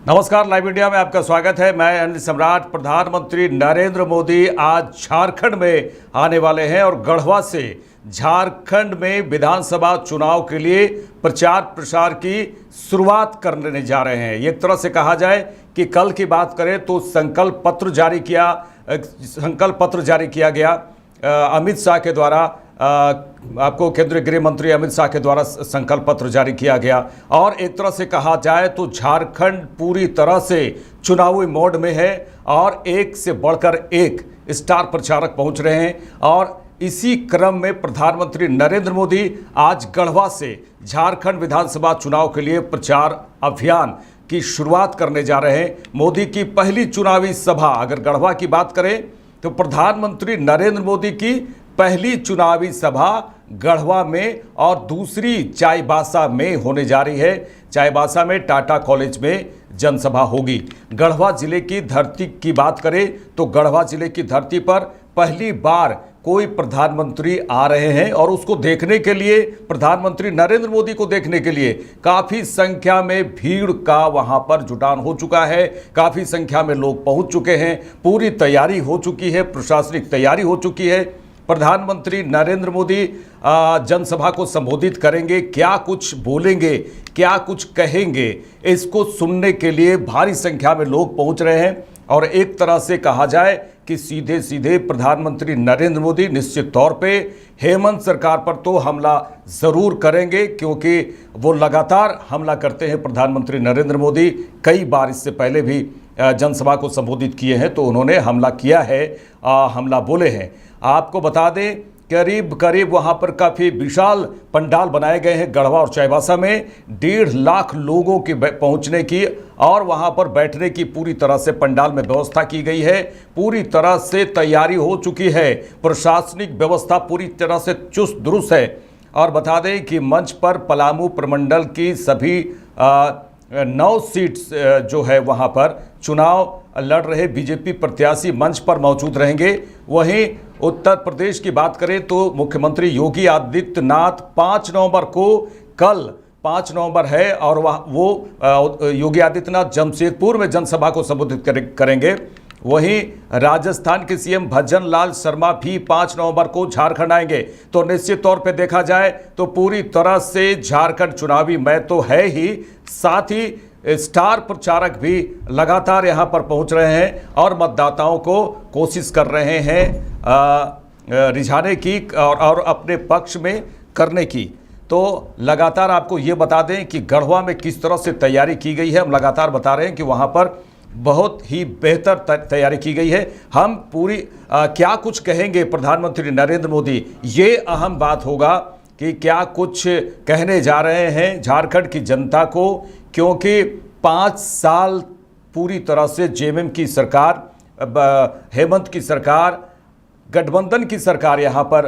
नमस्कार, live India में आपका स्वागत है। मैं अनिल सम्राट। प्रधानमंत्री नरेंद्र मोदी आज झारखंड में आने वाले हैं और गढ़वा से झारखंड में विधानसभा चुनाव के लिए प्रचार प्रसार की शुरुआत करने जा रहे हैं। एक तरह से कहा जाए कि कल की बात करें तो संकल्प पत्र जारी किया गया अमित शाह के द्वारा। आपको केंद्रीय गृह मंत्री अमित शाह के द्वारा संकल्प पत्र जारी किया गया और एक तरह से कहा जाए तो झारखंड पूरी तरह से चुनावी मोड में है और एक से बढ़कर एक स्टार प्रचारक पहुंच रहे हैं। और इसी क्रम में प्रधानमंत्री नरेंद्र मोदी आज गढ़वा से झारखंड विधानसभा चुनाव के लिए प्रचार अभियान की शुरुआत करने जा रहे हैं। मोदी की पहली चुनावी सभा, अगर गढ़वा की बात करें तो प्रधानमंत्री नरेंद्र मोदी की पहली चुनावी सभा गढ़वा में और दूसरी चाईबासा में होने जा रही है। चाईबासा में टाटा कॉलेज में जनसभा होगी। गढ़वा जिले की धरती की बात करें तो गढ़वा जिले की धरती पर पहली बार कोई प्रधानमंत्री आ रहे हैं और उसको देखने के लिए, प्रधानमंत्री नरेंद्र मोदी को देखने के लिए काफ़ी संख्या में भीड़ का वहां पर जुटान हो चुका है। काफ़ी संख्या में लोग पहुंच चुके हैं। पूरी तैयारी हो चुकी है, प्रशासनिक तैयारी हो चुकी है। प्रधानमंत्री नरेंद्र मोदी जनसभा को संबोधित करेंगे, क्या कुछ बोलेंगे, क्या कुछ कहेंगे, इसको सुनने के लिए भारी संख्या में लोग पहुंच रहे हैं। और एक तरह से कहा जाए कि सीधे सीधे प्रधानमंत्री नरेंद्र मोदी निश्चित तौर पे हेमंत सरकार पर तो हमला ज़रूर करेंगे, क्योंकि वो लगातार हमला करते हैं। प्रधानमंत्री नरेंद्र मोदी कई बार इससे पहले भी जनसभा को संबोधित किए हैं तो उन्होंने हमला किया है, हमला बोले हैं। आपको बता दें करीब करीब वहाँ पर काफ़ी विशाल पंडाल बनाए गए हैं। गढ़वा और चाईबासा में 1.5 लाख लोगों के पहुँचने की और वहाँ पर बैठने की पूरी तरह से पंडाल में व्यवस्था की गई है। पूरी तरह से तैयारी हो चुकी है। प्रशासनिक व्यवस्था पूरी तरह से चुस्त दुरुस्त है। और बता दें कि मंच पर पलामू प्रमंडल की सभी 9 सीट्स जो है वहाँ पर चुनाव लड़ रहे बीजेपी प्रत्याशी मंच पर मौजूद रहेंगे। वहीं उत्तर प्रदेश की बात करें तो मुख्यमंत्री योगी आदित्यनाथ 5 नवंबर को, कल 5 नवंबर है और वो योगी आदित्यनाथ जमशेदपुर में जनसभा को संबोधित करेंगे। वहीं राजस्थान के सीएम भजन लाल शर्मा भी 5 नवंबर को झारखंड आएंगे। तो निश्चित तौर पे देखा जाए तो पूरी तरह से झारखंड चुनावी मैच तो है ही, साथ ही स्टार प्रचारक भी लगातार यहां पर पहुंच रहे हैं और मतदाताओं को कोशिश कर रहे हैं रिझाने की और अपने पक्ष में करने की। तो लगातार आपको ये बता दें कि गढ़वा में किस तरह से तैयारी की गई है। हम लगातार बता रहे हैं कि वहां पर बहुत ही बेहतर तैयारी की गई है। हम पूरी क्या कुछ कहेंगे प्रधानमंत्री नरेंद्र मोदी, ये अहम बात होगा कि क्या कुछ कहने जा रहे हैं झारखंड की जनता को, क्योंकि 5 साल पूरी तरह से जेएमएम की सरकार, हेमंत की सरकार, गठबंधन की सरकार यहाँ पर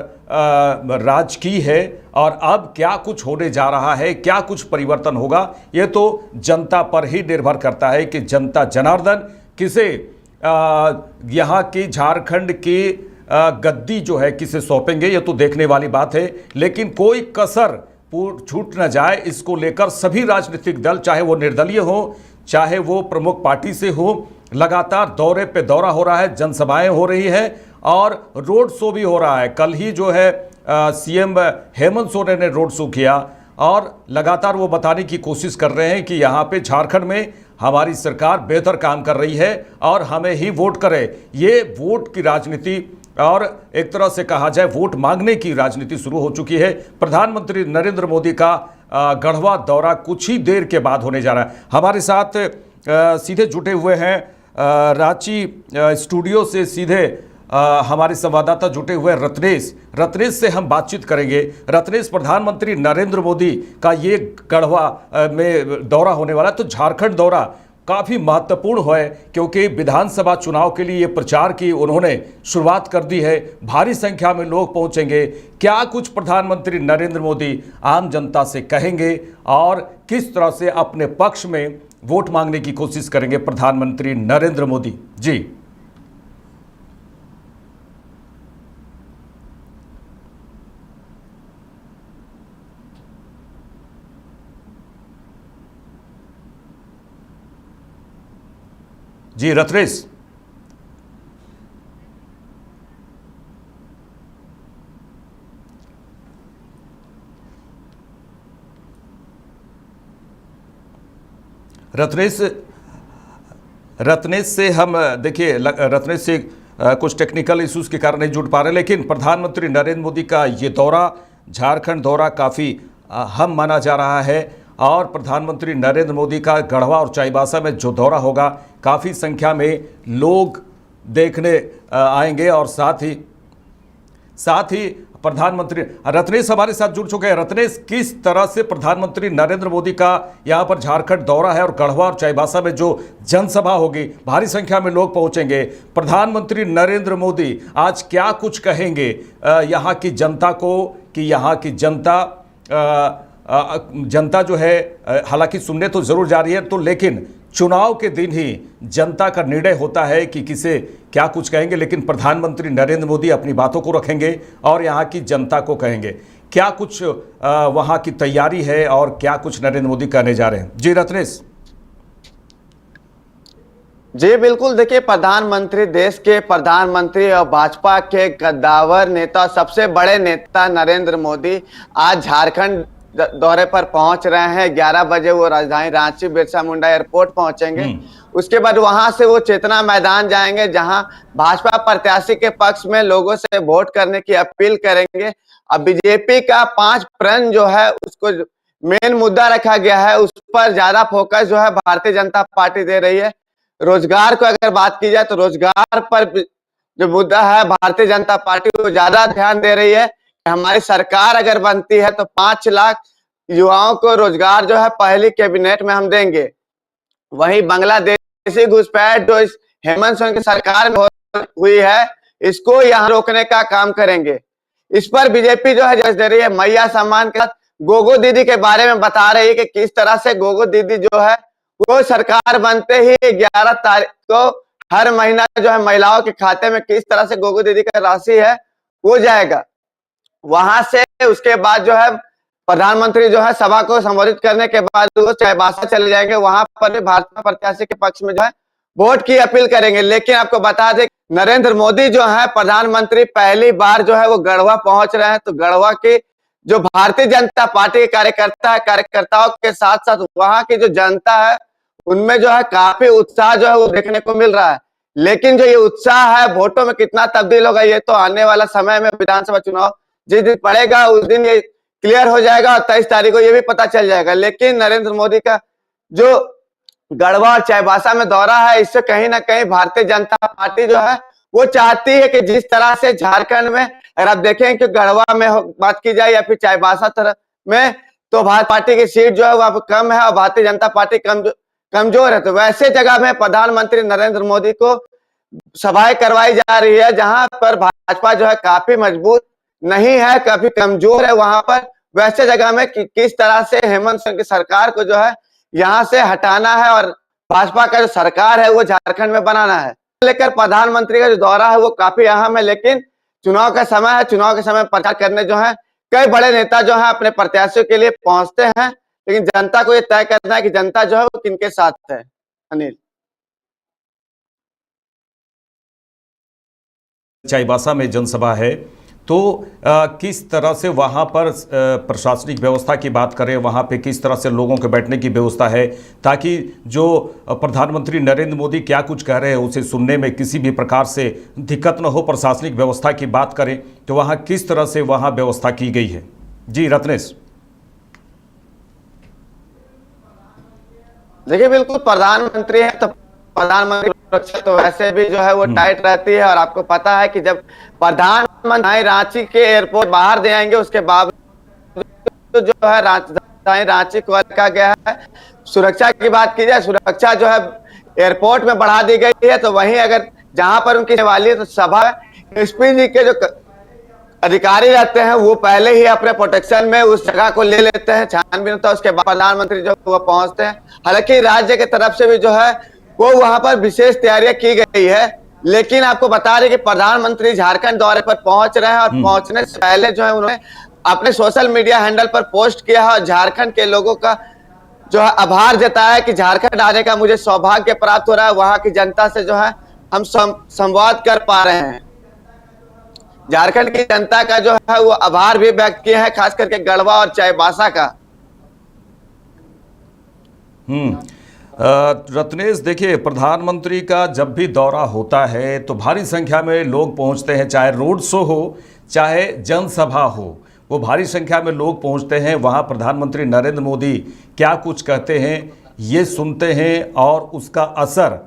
राज की है। और अब क्या कुछ होने जा रहा है, क्या कुछ परिवर्तन होगा, ये तो जनता पर ही निर्भर करता है कि जनता जनार्दन किसे यहाँ की झारखंड की गद्दी जो है किसे सौंपेंगे, ये तो देखने वाली बात है। लेकिन कोई कसर छूट न जाए, इसको लेकर सभी राजनीतिक दल, चाहे वो निर्दलीय हो, चाहे वो प्रमुख पार्टी से हो, लगातार दौरे पे दौरा हो रहा है, जनसभाएं हो रही है और रोड शो भी हो रहा है। कल ही जो है सीएम हेमंत सोरेन ने रोड शो किया और लगातार वो बताने की कोशिश कर रहे हैं कि यहाँ पे झारखंड में हमारी सरकार बेहतर काम कर रही है और हमें ही वोट करें। ये वोट की राजनीति और एक तरह से कहा जाए वोट मांगने की राजनीति शुरू हो चुकी है। प्रधानमंत्री नरेंद्र मोदी का गढ़वा दौरा कुछ ही देर के बाद होने जा रहा है। हमारे साथ सीधे जुटे हुए हैं रांची स्टूडियो से सीधे हमारे संवाददाता जुटे हुए रत्नेश से हम बातचीत करेंगे। रत्नेश, प्रधानमंत्री नरेंद्र मोदी का ये गढ़वा में दौरा होने वाला है, तो झारखंड दौरा काफ़ी महत्वपूर्ण है क्योंकि विधानसभा चुनाव के लिए ये प्रचार की उन्होंने शुरुआत कर दी है। भारी संख्या में लोग पहुंचेंगे। क्या कुछ प्रधानमंत्री नरेंद्र मोदी आम जनता से कहेंगे और किस तरह से अपने पक्ष में वोट मांगने की कोशिश करेंगे प्रधानमंत्री नरेंद्र मोदी? जी जी रत्नेश। रत्नेश रत्नेश से हम देखिए रत्नेश से कुछ टेक्निकल इश्यूज के कारण नहीं जुड़ पा रहे, लेकिन प्रधानमंत्री नरेंद्र मोदी का ये दौरा, झारखंड दौरा काफ़ी अहम माना जा रहा है। और प्रधानमंत्री नरेंद्र मोदी का गढ़वा और चाईबासा में जो दौरा होगा, काफ़ी संख्या में लोग देखने आएंगे। और साथ ही प्रधानमंत्री रत्नेश हमारे साथ जुड़ चुके हैं। रत्नेश, किस तरह से प्रधानमंत्री नरेंद्र मोदी का यहां पर झारखंड दौरा है और गढ़वा और चाईबासा में जो जनसभा होगी, भारी संख्या में लोग पहुंचेंगे, प्रधानमंत्री नरेंद्र मोदी आज क्या कुछ कहेंगे यहां की जनता को कि यहां की जनता जो है, हालांकि सुनने तो जरूर जा रही है, तो लेकिन चुनाव के दिन ही जनता का निर्णय होता है कि किसे क्या कुछ कहेंगे, लेकिन प्रधानमंत्री नरेंद्र मोदी अपनी बातों को रखेंगे और यहाँ की जनता को कहेंगे। क्या कुछ वहाँ की तैयारी है और क्या कुछ नरेंद्र मोदी कहने जा रहे हैं? जी रत्नेश। जी बिल्कुल, देखिए प्रधानमंत्री, देश के प्रधानमंत्री और भाजपा के कद्दावर नेता, सबसे बड़े नेता नरेंद्र मोदी आज झारखंड दौरे पर पहुंच रहे हैं। 11 बजे वो राजधानी रांची बिरसा मुंडा एयरपोर्ट पहुंचेंगे। उसके बाद वहां से वो चेतना मैदान जाएंगे, जहां भाजपा प्रत्याशी के पक्ष में लोगों से वोट करने की अपील करेंगे। अब बीजेपी का 5 प्रण जो है उसको मेन मुद्दा रखा गया है, उस पर ज्यादा फोकस जो है भारतीय जनता पार्टी दे रही है। रोजगार को अगर बात की जाए तो रोजगार पर जो मुद्दा है भारतीय जनता पार्टी को ज्यादा ध्यान दे रही है। हमारी सरकार अगर बनती है तो 5 लाख युवाओं को रोजगार जो है पहली कैबिनेट में हम देंगे। वहीं बांग्लादेशी घुसपैठ जो इस हेमंत सोरेन की सरकार में हुई है, इसको यहाँ रोकने का काम करेंगे। इस पर बीजेपी जो है जज दे रही है। मैया सम्मान के साथ गोगो दीदी के बारे में बता रही है कि किस तरह से गोगो दीदी जो है वो सरकार बनते ही 11 तारीख को हर महीना जो है महिलाओं के खाते में किस तरह से गोगो दीदी का राशि है वो जाएगा। वहां से उसके बाद जो है प्रधानमंत्री जो है सभा को संबोधित करने के बाद वो चाईबासा चले जाएंगे। वहां पर भी भाजपा प्रत्याशी के पक्ष में जो है वोट की अपील करेंगे। लेकिन आपको बता दें, नरेंद्र मोदी जो है प्रधानमंत्री पहली बार जो है वो गढ़वा पहुंच रहे हैं। तो गढ़वा की जो भारतीय जनता पार्टी के कार्यकर्ताओं के साथ साथ वहां की जो जनता है उनमें जो है काफी उत्साह जो है वो देखने को मिल रहा है। लेकिन जो ये उत्साह है वोटों में कितना तब्दील होगा ये तो आने वाला समय में विधानसभा चुनाव जिस दिन पड़ेगा उस दिन ये क्लियर हो जाएगा और 23 तारीख को ये भी पता चल जाएगा। लेकिन नरेंद्र मोदी का जो गढ़वा और चाईबासा में दौरा है, इससे कहीं ना कहीं भारतीय जनता पार्टी जो है वो चाहती है कि जिस तरह से झारखंड में अगर आप देखें कि गढ़वा में बात की जाए या फिर चाईबासा तरफ में, तो भारतीय पार्टी की सीट जो है वह कम है और भारतीय जनता पार्टी कमजोर है। तो वैसे जगह में प्रधानमंत्री नरेंद्र मोदी को सभाएं करवाई जा रही है जहां पर भाजपा जो है काफी मजबूत नहीं है, काफी कमजोर है। वहां पर वैसे जगह में किस तरह से हेमंत सोरेन की सरकार को जो है यहां से हटाना है और भाजपा का जो सरकार है वो झारखंड में बनाना है, लेकर प्रधानमंत्री का जो दौरा है वो काफी अहम है। लेकिन चुनाव का समय है, चुनाव के समय प्रचार करने जो है कई बड़े नेता जो है अपने प्रत्याशियों के लिए पहुंचते हैं, लेकिन जनता को ये तय करना है कि जनता जो है वो किनके साथ है। अनिल, चाईबासा में जनसभा है, तो किस तरह से वहाँ पर प्रशासनिक व्यवस्था की बात करें, वहाँ पे किस तरह से लोगों के बैठने की व्यवस्था है ताकि जो प्रधानमंत्री नरेंद्र मोदी क्या कुछ कह रहे हैं उसे सुनने में किसी भी प्रकार से दिक्कत न हो। प्रशासनिक व्यवस्था की बात करें तो वहाँ किस तरह से वहाँ व्यवस्था की गई है? जी रत्नेश। देखिए बिल्कुल, प्रधानमंत्री है तो प्रधानमंत्री सुरक्षा तो वैसे भी जो है वो टाइट रहती है। और आपको पता है कि जब प्रधानमंत्री रांची के एयरपोर्ट बाहर दे आएंगे उसके बावजूद तो जो है राजधानी रांची को रखा गया है। सुरक्षा की बात की जाए, सुरक्षा जो है एयरपोर्ट में बढ़ा दी गई है। तो वहीं अगर जहां पर उनकी वाली है तो सभा एसपी जी के जो अधिकारी रहते हैं वो पहले ही अपने प्रोटेक्शन में उस जगह को ले लेते हैं, छानबीन होता है, उसके बाद प्रधानमंत्री जो वो पहुंचते हैं। हालांकि राज्य की तरफ से भी जो है वो वहां पर विशेष तैयारियां की गई है। लेकिन आपको बता रहे कि प्रधानमंत्री झारखंड दौरे पर पहुंच रहे हैं और पहुंचने से पहले जो है उन्होंने अपने सोशल मीडिया हैंडल पर पोस्ट किया है और झारखंड के लोगों का जो है आभार जताया कि झारखंड आने का मुझे सौभाग्य प्राप्त हो रहा है। वहां की जनता से जो है हम संवाद कर पा रहे हैं। झारखंड की जनता का जो है वो आभार भी व्यक्त किया है, खास करके गढ़वा और चाईबासा का। रत्नेश, देखिए, प्रधानमंत्री का जब भी दौरा होता है तो भारी संख्या में लोग पहुंचते हैं, चाहे रोड शो हो चाहे जनसभा हो, वो भारी संख्या में लोग पहुंचते हैं। वहां प्रधानमंत्री नरेंद्र मोदी क्या कुछ कहते हैं ये सुनते हैं, और उसका असर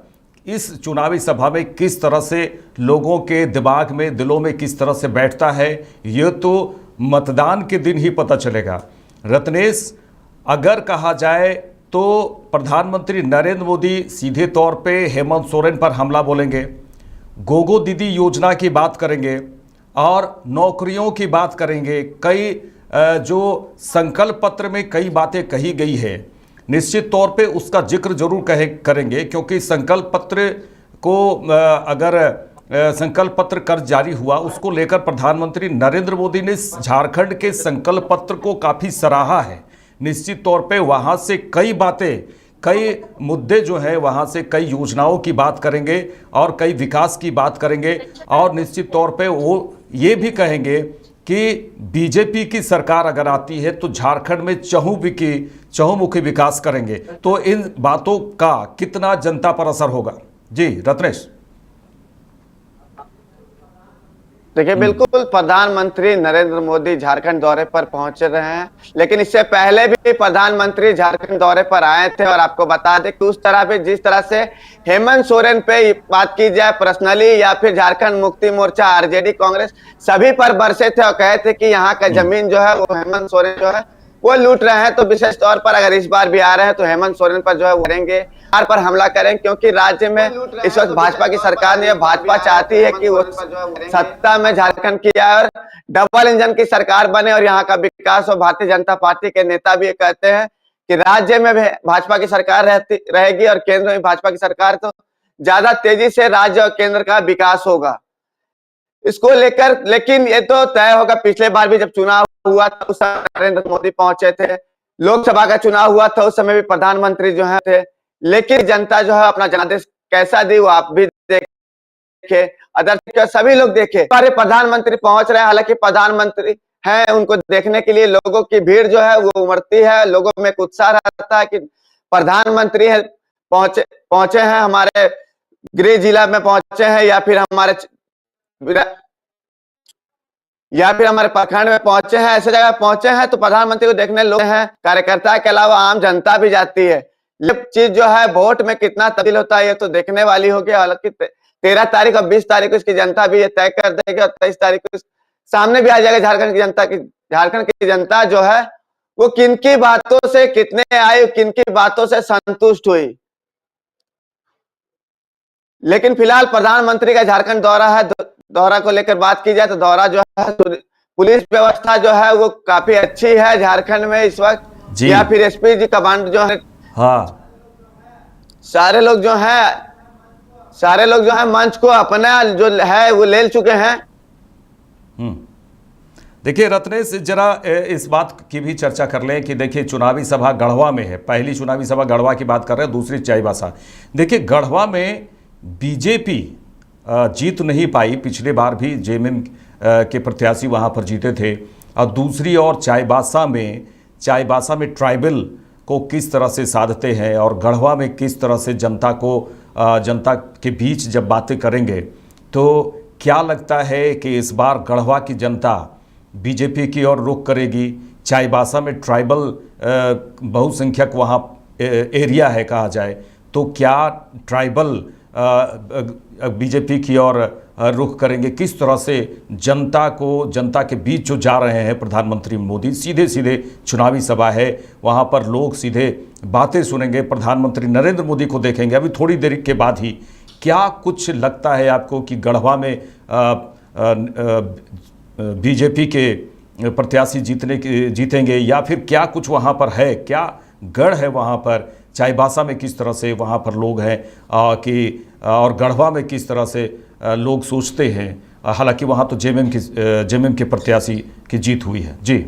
इस चुनावी सभा में किस तरह से लोगों के दिमाग में, दिलों में किस तरह से बैठता है, ये तो मतदान के दिन ही पता चलेगा। रत्नेश, अगर कहा जाए तो प्रधानमंत्री नरेंद्र मोदी सीधे तौर पे हेमंत सोरेन पर हमला बोलेंगे, गोगो दीदी योजना की बात करेंगे और नौकरियों की बात करेंगे। कई जो संकल्प पत्र में कई बातें कही गई है, निश्चित तौर पे उसका जिक्र जरूर करेंगे, क्योंकि संकल्प पत्र को अगर संकल्प पत्र कर जारी हुआ, उसको लेकर प्रधानमंत्री नरेंद्र मोदी ने झारखंड के संकल्प पत्र को काफ़ी सराहा है। निश्चित तौर पे वहाँ से कई बातें, कई मुद्दे जो हैं, वहाँ से कई योजनाओं की बात करेंगे और कई विकास की बात करेंगे, और निश्चित तौर पे वो ये भी कहेंगे कि बीजेपी की सरकार अगर आती है तो झारखंड में चहुमुखी विकास करेंगे। तो इन बातों का कितना जनता पर असर होगा? जी रत्नेश। देखिए, बिल्कुल प्रधानमंत्री नरेंद्र मोदी झारखंड दौरे पर पहुंच रहे हैं, लेकिन इससे पहले भी प्रधानमंत्री झारखंड दौरे पर आए थे। और आपको बता दें कि उस तरह पे, जिस तरह से हेमंत सोरेन पे बात की जाए पर्सनली, या फिर झारखंड मुक्ति मोर्चा, आरजेडी, कांग्रेस सभी पर बरसे थे और कहे थे कि यहाँ का जमीन जो है वो हेमंत सोरेन जो है वो लूट रहे हैं। तो विशेष तौर पर अगर इस बार भी आ रहे हैं तो हेमंत सोरेन पर जो है वो करेंगे, पर हमला करेंगे, क्योंकि राज्य में इस वक्त भाजपा की सरकार नहीं है। भाजपा चाहती है कि वो सत्ता में झारखंड की आए और डबल इंजन की सरकार बने और यहाँ का विकास हो। भारतीय जनता पार्टी के नेता भी कहते हैं कि राज्य में भी भाजपा की सरकार रहेगी और केंद्र में भाजपा की सरकार, तो ज्यादा तेजी से राज्य और केंद्र का विकास होगा। इसको लेकर लेकिन ये तो तय होगा। पिछले बार भी जब चुनाव हुआ था उस समय नरेंद्र मोदी पहुंचे थे, लोकसभा का चुनाव हुआ था उस समय भी प्रधानमंत्री जो है थे, लेकिन जनता जो है अपना जनादेश कैसा दी वो आप भी देखे, अदर सभी लोग देखे। सारे प्रधानमंत्री पहुंच रहे हैं, हालांकि प्रधानमंत्री हैं, उनको देखने के लिए लोगों की भीड़ जो है वो उमड़ती है, लोगों में एक उत्साह रहता है कि प्रधानमंत्री है, पहुंचे हैं, हमारे गृह जिला में पहुंचे हैं, या फिर हमारे प्रखंड में पहुंचे हैं, ऐसे जगह पहुंचे हैं, तो प्रधानमंत्री को देखने लोग हैं। कार्यकर्ता के अलावा आम जनता भी जाती है। ये चीज जो है वोट में कितना तब्दील होता है ये तो देखने वाली होगी। हालांकि 13 तारीख और 20 तारीख को इसकी जनता भी ये तय कर देगी, और 23 तारीख को सामने भी आ जाएगा झारखंड की जनता जो है वो किनकी बातों से कितने आई, किनकी बातों से संतुष्ट हुई। लेकिन फिलहाल प्रधानमंत्री का झारखंड दौरा है, दौरा को लेकर बात की जाए तो दौरा जो है, पुलिस व्यवस्था जो है वो काफी अच्छी है झारखंड में इस वक्त, या फिर एसपी जी कमांड जो है, हाँ, सारे लोग जो है मंच को अपना जो है वो ले चुके हैं। देखिए रत्नेश, जरा इस बात की भी चर्चा कर लें कि देखिए चुनावी सभा गढ़वा में है, पहली चुनावी सभा गढ़वा की बात कर रहे हैं, दूसरी चाईबासा। देखिए गढ़वा में बीजेपी जीत नहीं पाई, पिछले बार भी जेएमएम के प्रत्याशी वहां पर जीते थे, और दूसरी ओर चाईबासा में ट्राइबल को किस तरह से साधते हैं और गढ़वा में किस तरह से जनता के बीच जब बातें करेंगे, तो क्या लगता है कि इस बार गढ़वा की जनता बीजेपी की ओर रुख करेगी? चाईबासा में ट्राइबल बहुसंख्यक वहाँ एरिया है कहा जाए, तो क्या ट्राइबल बीजेपी की ओर रुख करेंगे? किस तरह से जनता के बीच जो जा रहे हैं प्रधानमंत्री मोदी, सीधे चुनावी सभा है, वहाँ पर लोग सीधे बातें सुनेंगे, प्रधानमंत्री नरेंद्र मोदी को देखेंगे अभी थोड़ी देर के बाद ही। क्या कुछ लगता है आपको कि गढ़वा में बीजेपी के प्रत्याशी जीतेंगे, या फिर क्या कुछ वहाँ पर है, क्या गढ़ है वहाँ पर? चाईबासा में किस तरह से वहाँ पर लोग हैं और गढ़वा में किस तरह से लोग सोचते हैं? हालांकि वहाँ तो जेएमएम के प्रत्याशी की जीत हुई है। जी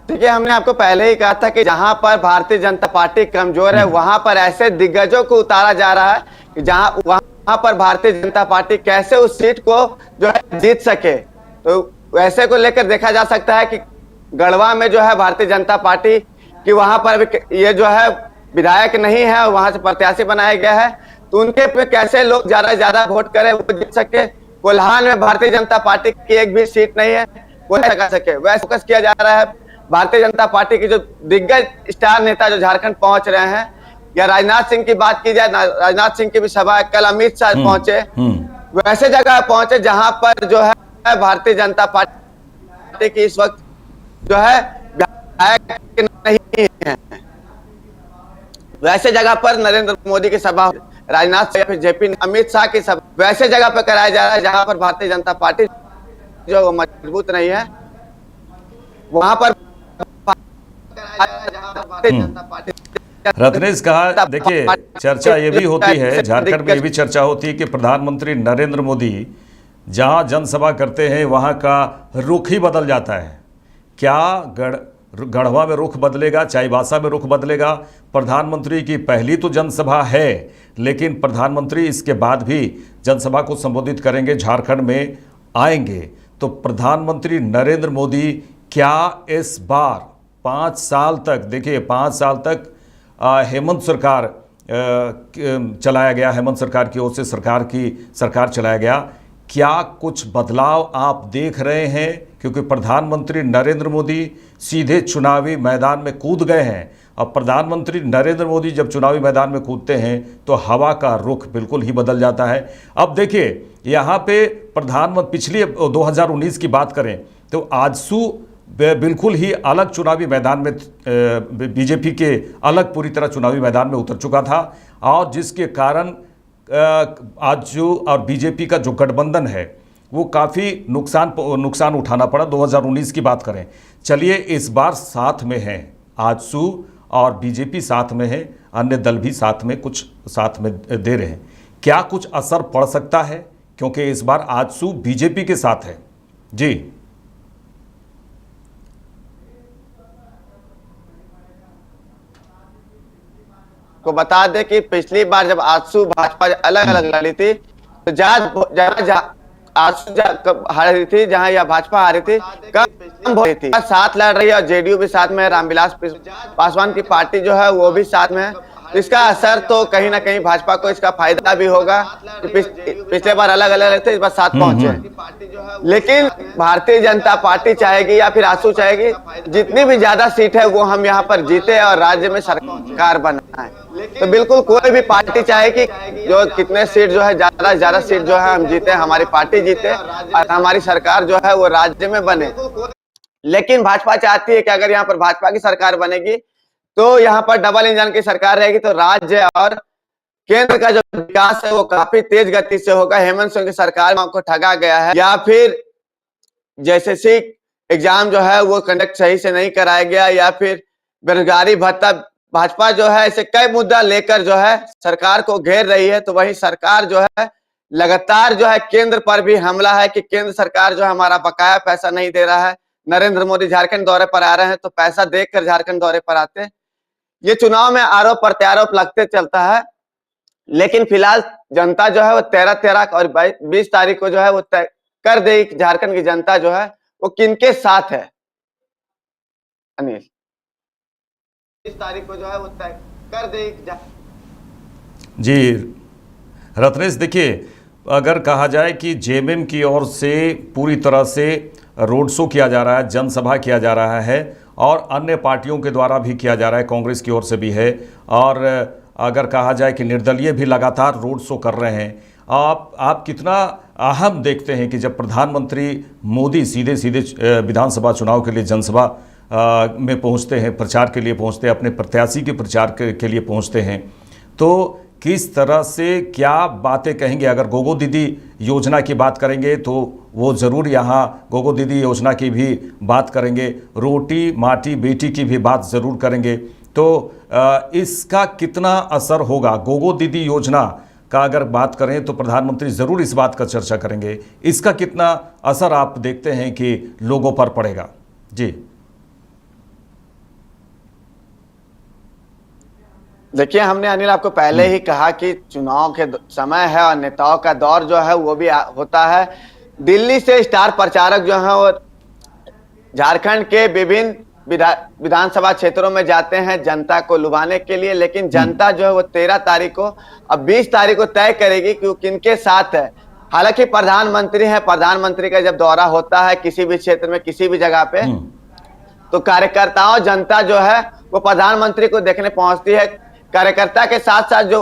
देखिए, हमने आपको पहले ही कहा था कि जहां पर भारतीय जनता पार्टी कमजोर है वहां पर ऐसे दिग्गजों को उतारा जा रहा है कि वहां पर भारतीय जनता पार्टी कैसे उस सीट को जो है जीत सके। तो वैसे को लेकर देखा जा सकता है कि गढ़वा में जो है भारतीय जनता पार्टी की वहां पर भी ये जो है विधायक नहीं है और वहां से प्रत्याशी बनाया गया है, तो उनके पे कैसे लोग ज्यादा वोट करें वो जीत सके। कोल्हान में भारतीय जनता पार्टी की एक भी सीट नहीं है, वो लगा सके। वैसे फोकस किया जा रहा है भारतीय जनता पार्टी के जो दिग्गज स्टार नेता जो झारखंड पहुंच रहे हैं, या राजनाथ सिंह की बात की जाए, राजनाथ सिंह की भी सभा, कल अमित शाह पहुंचे, वैसे जगह पहुंचे जहां पर जो है भारतीय जनता पार्टी की इस वक्त जो है विधायक नहीं है। वैसे जगह पर नरेंद्र मोदी की सभा, राजनाथ सिंह, फिर जेपी अमित शाह की सभा वैसे जगह पर कराया जा रहा है जहां पर भारतीय जनता पार्टी जो मजबूत नहीं है, वहां पर रत्नेश कहा, देखिए चर्चा ये भी होती है, झारखंड में ये भी चर्चा होती है कि प्रधानमंत्री नरेंद्र मोदी जहां जनसभा करते हैं वहां का रुख ही बदल जाता है। क्या गढ़वा में रुख बदलेगा, चाईबासा में रुख बदलेगा? प्रधानमंत्री की पहली तो जनसभा है, लेकिन प्रधानमंत्री इसके बाद भी जनसभा को संबोधित करेंगे, झारखंड में आएंगे। तो प्रधानमंत्री नरेंद्र मोदी क्या इस बार 5 साल तक, देखिए 5 साल तक हेमंत सरकार चलाया गया, हेमंत सरकार की ओर से सरकार चलाया गया, क्या कुछ बदलाव आप देख रहे हैं? क्योंकि प्रधानमंत्री नरेंद्र मोदी सीधे चुनावी मैदान में कूद गए हैं। अब प्रधानमंत्री नरेंद्र मोदी जब चुनावी मैदान में कूदते हैं तो हवा का रुख बिल्कुल ही बदल जाता है। अब देखिए यहाँ पे प्रधानमंत्री पिछली 2019 की बात करें तो आजसू बिल्कुल ही अलग चुनावी मैदान में, बीजेपी के अलग पूरी तरह चुनावी मैदान में उतर चुका था, और जिसके कारण आजसू और बीजेपी का जो गठबंधन है वो काफ़ी नुकसान उठाना पड़ा। 2019 की बात करें, चलिए इस बार साथ में हैं, आजसू और बीजेपी साथ में है, अन्य दल भी साथ में कुछ साथ में दे रहे हैं। क्या कुछ असर पड़ सकता है? क्योंकि इस बार आजसू बीजेपी के साथ है। जी, को बता दे कि पिछली बार जब आजसू भाजपा अलग अलग लड़ी थी तो जहाँ आजसू हार रही थी, जहाँ या भाजपा हारी थी, कम हो रही थी, साथ लड़ रही है, और जेडीयू भी साथ में है, रामविलास पासवान की पार्टी जो है वो भी साथ में है। इसका असर तो कहीं ना कहीं भाजपा को इसका फायदा भी होगा। पिछले बार अलग अलग थे, इस बार साथ पहुंचे। लेकिन भारतीय जनता पार्टी चाहेगी या फिर आजसू चाहेगी जितनी भी ज्यादा सीट है वो हम यहाँ पर जीते और राज्य में सरकार बनाए। तो बिल्कुल कोई भी पार्टी चाहेगी जो कितने सीट जो है ज्यादा सीट जो है हम जीते, हमारी पार्टी जीते और हमारी सरकार जो है वो राज्य में बने। लेकिन भाजपा चाहती है कि अगर यहाँ पर भाजपा की सरकार बनेगी तो यहाँ पर डबल इंजन की सरकार रहेगी, तो राज्य और केंद्र का जो विकास है वो काफी तेज गति से होगा। हेमंत सोरेन की सरकार को ठगा गया है, या फिर जैसे एग्जाम जो है वो कंडक्ट सही से नहीं कराया गया, या फिर बेरोजगारी भत्ता, भाजपा जो है ऐसे कई मुद्दा लेकर जो है सरकार को घेर रही है। तो वही सरकार जो है लगातार जो है केंद्र पर भी हमला है कि केंद्र सरकार जो है हमारा बकाया पैसा नहीं दे रहा है। नरेंद्र मोदी झारखंड दौरे पर आ रहे हैं तो पैसा देखकर झारखंड दौरे पर आते हैं। ये चुनाव में आरोप प्रत्यारोप लगते चलता है, लेकिन फिलहाल जनता जो है वो 13 और 20 तारीख को जो है वो तय कर देगी झारखंड की जनता जो है वो किनके साथ है। अनिल, 20 तारीख को जो है वो तय कर देगी। जी रत्नेश, देखिए अगर कहा जाए कि जेएमएम की ओर से पूरी तरह से रोड शो किया जा रहा है, जनसभा किया जा रहा है, और अन्य पार्टियों के द्वारा भी किया जा रहा है, कांग्रेस की ओर से भी है, और अगर कहा जाए कि निर्दलीय भी लगातार रोड शो कर रहे हैं, आप कितना अहम देखते हैं कि जब प्रधानमंत्री मोदी सीधे सीधे विधानसभा चुनाव के लिए जनसभा में पहुंचते हैं, प्रचार के लिए पहुंचते हैं, अपने प्रत्याशी के प्रचार के लिए पहुंचते हैं, तो किस तरह से क्या बातें कहेंगे? अगर गोगो दीदी योजना की बात करेंगे तो वो ज़रूर यहाँ गोगो दीदी योजना की भी बात करेंगे, रोटी माटी बेटी की भी बात ज़रूर करेंगे। तो इसका कितना असर होगा? गोगो दीदी योजना का अगर बात करें तो प्रधानमंत्री ज़रूर इस बात का चर्चा करेंगे, इसका कितना असर आप देखते हैं कि लोगों पर पड़ेगा? जी देखिए, हमने अनिल आपको पहले ही कहा कि चुनाव के समय है और नेताओं का दौर जो है वो भी होता है। दिल्ली से स्टार प्रचारक जो है वो झारखंड के विभिन्न विधानसभा क्षेत्रों में जाते हैं जनता को लुभाने के लिए, लेकिन जनता जो है वो 13 तारीख को, अब 20 तारीख को तय करेगी कि वो किनके साथ है। हालांकि प्रधानमंत्री है, प्रधानमंत्री का जब दौरा होता है किसी भी क्षेत्र में किसी भी जगह पे, तो कार्यकर्ताओं जनता जो है वो प्रधानमंत्री को देखने पहुंचती है। कार्यकर्ता के साथ साथ जो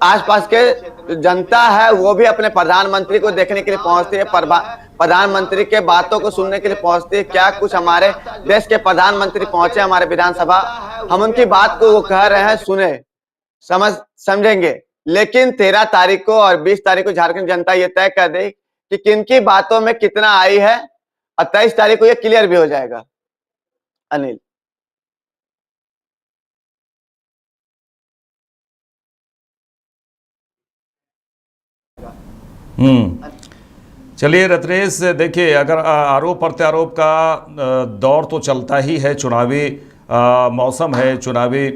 आसपास के जनता है वो भी अपने प्रधानमंत्री को देखने के लिए पहुंचती है, प्रधानमंत्री के बातों को सुनने के लिए पहुंचती है। क्या कुछ हमारे देश के प्रधानमंत्री पहुंचे हमारे विधानसभा, हम उनकी बात को वो कह रहे हैं, सुने, समझेंगे। लेकिन 13 तारीख को और 20 तारीख को झारखंड जनता ये तय कर दे कि किनकी बातों में कितना आई है, और 23 तारीख को ये क्लियर भी हो जाएगा। अनिल, चलिए रत्नेश, देखिए अगर आरोप प्रत्यारोप का दौर तो चलता ही है, चुनावी मौसम है, चुनावी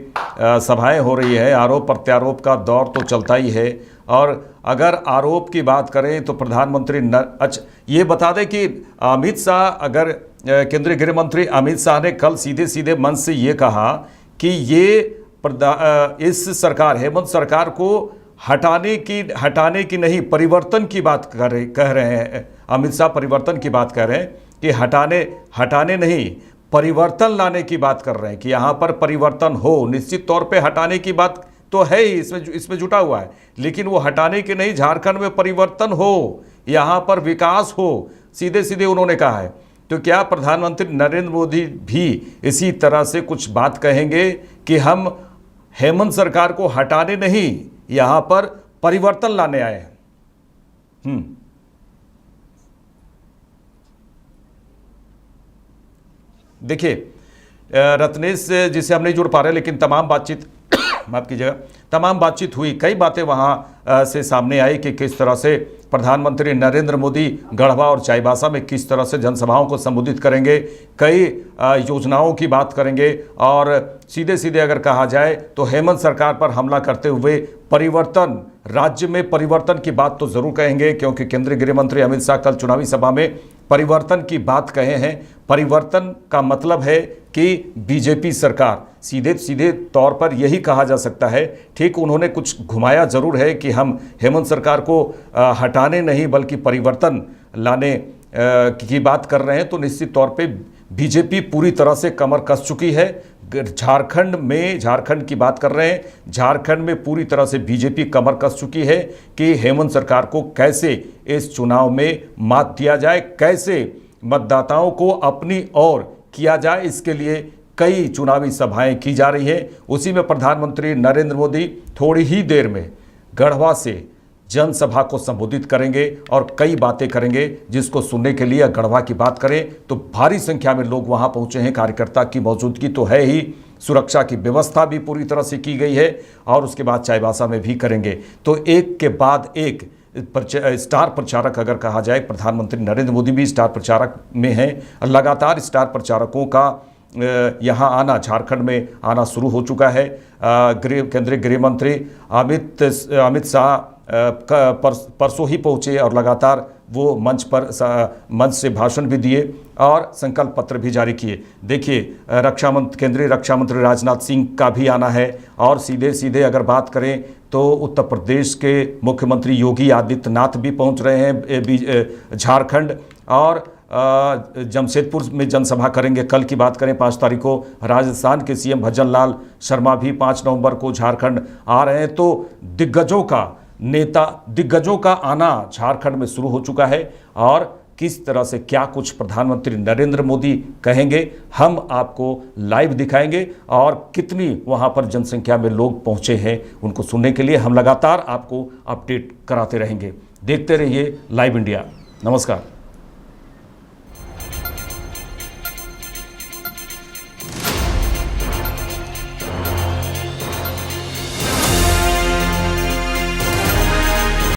सभाएं हो रही है, आरोप प्रत्यारोप का दौर तो चलता ही है। और अगर आरोप की बात करें तो प्रधानमंत्री अच्छा ये बता दें कि अमित शाह, अगर केंद्रीय गृह मंत्री अमित शाह ने कल सीधे सीधे मंच से ये कहा कि ये इस सरकार, हेमंत सरकार को हटाने की नहीं, परिवर्तन की बात कह रहे हैं। अमित शाह परिवर्तन की बात कह रहे हैं कि हटाने नहीं, परिवर्तन लाने की बात कर रहे हैं कि यहाँ पर परिवर्तन हो। निश्चित तौर पे हटाने की बात तो है ही, इसमें जुटा हुआ है, लेकिन वो हटाने की नहीं, झारखंड में परिवर्तन हो, यहाँ पर विकास हो, सीधे सीधे उन्होंने कहा है। तो क्या प्रधानमंत्री नरेंद्र मोदी भी इसी तरह से कुछ बात कहेंगे कि हम हेमंत सरकार को हटाने नहीं, यहाँ पर परिवर्तन लाने आए हैं? देखिए रत्नेश जिसे हम नहीं जुड़ पा रहे, लेकिन तमाम बातचीत माफ कीजिएगा, तमाम बातचीत हुई, कई बातें वहाँ से सामने आई कि किस तरह से प्रधानमंत्री नरेंद्र मोदी गढ़वा और चाईबासा में किस तरह से जनसभाओं को संबोधित करेंगे, कई योजनाओं की बात करेंगे, और सीधे सीधे अगर कहा जाए तो हेमंत सरकार पर हमला करते हुए परिवर्तन, राज्य में परिवर्तन की बात तो ज़रूर कहेंगे, क्योंकि केंद्रीय गृह मंत्री अमित शाह कल चुनावी सभा में परिवर्तन की बात कहे हैं। परिवर्तन का मतलब है कि बीजेपी सरकार, सीधे सीधे तौर पर यही कहा जा सकता है। ठीक, उन्होंने कुछ घुमाया ज़रूर है कि हम हेमंत सरकार को हटाने नहीं बल्कि परिवर्तन लाने की बात कर रहे हैं, तो निश्चित तौर पे बीजेपी पूरी तरह से कमर कस चुकी है। झारखंड की बात कर रहे हैं, झारखंड में पूरी तरह से बीजेपी कमर कस चुकी है कि हेमंत सरकार को कैसे इस चुनाव में मात दिया जाए, कैसे मतदाताओं को अपनी ओर किया जाए, इसके लिए कई चुनावी सभाएं की जा रही हैं। उसी में प्रधानमंत्री नरेंद्र मोदी थोड़ी ही देर में गढ़वा से जनसभा को संबोधित करेंगे और कई बातें करेंगे, जिसको सुनने के लिए गढ़वा की बात करें तो भारी संख्या में लोग वहां पहुंचे हैं। कार्यकर्ता की मौजूदगी तो है ही, सुरक्षा की व्यवस्था भी पूरी तरह से की गई है, और उसके बाद चाईबासा में भी करेंगे। तो एक के बाद एक स्टार प्रचारक अगर कहा जाए, प्रधानमंत्री नरेंद्र मोदी भी स्टार प्रचारक में हैं। लगातार स्टार प्रचारकों का यहाँ आना, झारखंड में आना शुरू हो चुका है। केंद्रीय गृह मंत्री अमित शाह परसों ही पहुँचे और लगातार वो मंच से भाषण भी दिए और संकल्प पत्र भी जारी किए। देखिए केंद्रीय रक्षा मंत्री राजनाथ सिंह का भी आना है, और सीधे सीधे अगर बात करें तो उत्तर प्रदेश के मुख्यमंत्री योगी आदित्यनाथ भी पहुंच रहे हैं झारखंड, और जमशेदपुर में जनसभा करेंगे। कल की बात करें 5 तारीख को राजस्थान के सीएम भजन लाल शर्मा भी 5 नवंबर को झारखंड आ रहे हैं। तो दिग्गजों का आना झारखंड में शुरू हो चुका है, और किस तरह से क्या कुछ प्रधानमंत्री नरेंद्र मोदी कहेंगे हम आपको लाइव दिखाएंगे, और कितनी वहां पर जनसंख्या में लोग पहुंचे हैं उनको सुनने के लिए हम लगातार आपको अपडेट कराते रहेंगे। देखते रहिए लाइव इंडिया। नमस्कार।